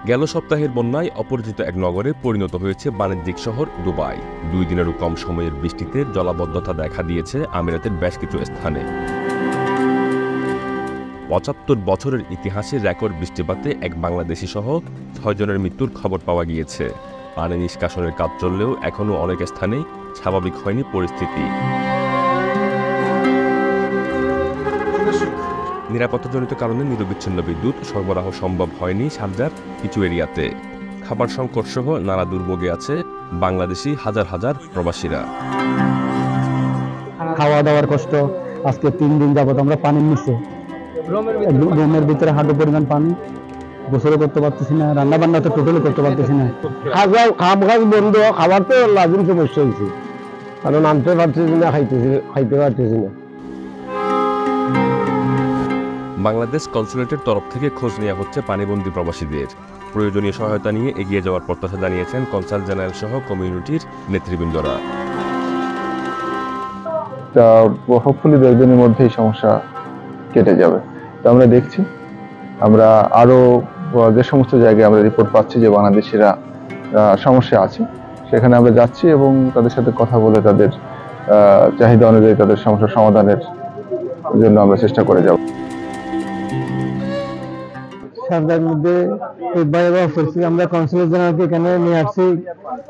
গেল সপ্তাহের বন্যায় অপরিচিত এক নগরে পরিণত হয়েছে বাণিজ্যিক শহর দুবাই। 2 দিনেরও কম সময়ের বৃষ্টিতে জলাবদ্ধতা দেখা দিয়েছে আমিরাতের বেশ কিছু স্থানে। ৭৫ বছরের ইতিহাসে রেকর্ড বৃষ্টিপাতে এক বাংলাদেশি সহ 6 জনের মৃত্যুর খবর পাওয়া গিয়েছে। পানি নিষ্কাশনের কাজ চললেও এখনও অনেক স্থানেই স্বাভাবিক হয়নি পরিস্থিতি। নিরাপত্তাজনিত কারণে নিরবিচ্ছিন্ন বিদ্যুৎ সরবরাহ সম্ভব হয়নি শারজার কিছু এরিয়াতে। খাবার সংকট সহ নানা দুর্ভোগে আছে বাংলাদেশি হাজার হাজার প্রবাসীরা। খাওয়া দাওয়ার কষ্ট, আজকে 3 দিন যাবত আমরা পানির নিচে, রুমের ভিতরে হাঁটু পরিমাণ পানি, গোসলও করতে পারতেছি না, রান্না বান্না তো টোটালি করতে পারতেছি না। খাম খাস বন্ধ, খাবার তো লাজিম সমস্যা হয়েছে, কারণ আনতে পারতেছি না, খাইতে পারতেছি না। বাংলাদেশ কনসুলেটের তরফ থেকে খোঁজ নেওয়া হচ্ছে পানিবন্দী প্রবাসীদের। প্রয়োজনীয় সহায়তা নিয়ে এগিয়ে যাওয়ার প্রত্যাশা জানিয়েছেন কনসাল জেনারেল সহ কমিউনিটির নেতৃবৃন্দরা। হোপফুলি 2 দিনের মধ্যে এই সমস্যা কেটে যাবে। তো আমরা দেখছি, আমরা আরো যে সমস্ত জায়গায় আমরা রিপোর্ট পাচ্ছি যে বাংলাদেশিরা সমস্যা আছে, সেখানে আমরা যাচ্ছি এবং তাদের সাথে কথা বলে তাদের চাহিদা অনুযায়ী তাদের সমস্যা সমাধানের জন্য আমরা চেষ্টা করে যাব। শারজার মধ্যে ভয়াবহ পরিস্থিতি, আমরা কনসুলেট জেনারেলকে এখানে নিয়ে আসছি।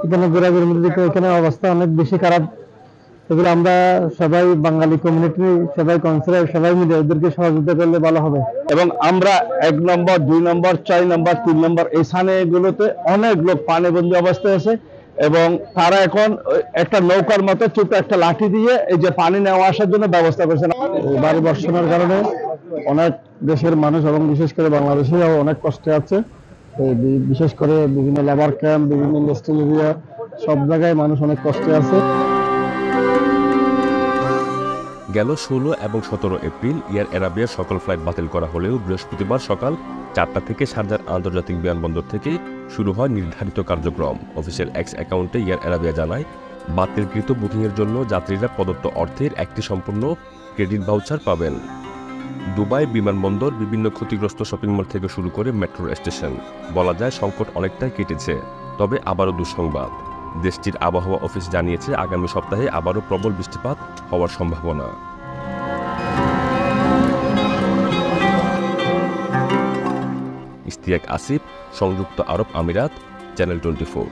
এখানে ঘোরাঘুরির মধ্যে এখানে অবস্থা অনেক বেশি খারাপ। এগুলো আমরা সবাই বাঙালি কমিউনিটি, সবাই কনসুলেট, সবাই মিলে ওদেরকে সহযোগিতা করলে ভালো হবে। এবং আমরা 1 নম্বর, 2 নম্বর, 4 নম্বর, 3 নম্বর এই স্থানগুলোতে অনেক লোক পানিবন্দী অবস্থায় আছে এবং তারা এখন একটা নৌকার মতো ছোট একটা লাঠি দিয়ে এই যে পানি নেওয়া আসার জন্য ব্যবস্থা করছেন। বাড়ি বর্ষণের কারণে অনেক দেশের মানুষ এবং বিশেষ করে বাংলাদেশিরাও অনেক কষ্টে আছে। বিশেষ করে বিভিন্ন লেবার ক্যাম্প, বিভিন্ন ইন্ডাস্ট্রিয়াল এরিয়া, সব জায়গায় মানুষ অনেক কষ্টে আছে। গেল 16 এবং 17 এপ্রিল এয়ার অ্যারাবিয়ার সকল ফ্লাইট বাতিল করা হলেও বৃহস্পতিবার সকাল 4টা থেকে শারজাহ আন্তর্জাতিক বিমানবন্দর থেকে শুরু হয় নির্ধারিত কার্যক্রম। অফিসিয়াল এক্স অ্যাকাউন্টে এয়ার অ্যারাবিয়া জানায়, বাতিলকৃত বুকিংয়ের জন্য যাত্রীরা প্রদত্ত অর্থের একটি সম্পূর্ণ ক্রেডিট ভাউচার পাবেন। দুবাই বিমানবন্দর, বিভিন্ন ক্ষতিগ্রস্ত শপিং মল থেকে শুরু করে মেট্রো স্টেশন, বলা যায় সংকট অনেকটাই কেটেছে। তবে আবারও দুঃসংবাদ। দেশটির আবহাওয়া অফিস জানিয়েছে, আগামী সপ্তাহে আবারও প্রবল বৃষ্টিপাত হওয়ার সম্ভাবনা। ইশতিয়াক আসিফ, সংযুক্ত আরব আমিরাত, চ্যানেল 24।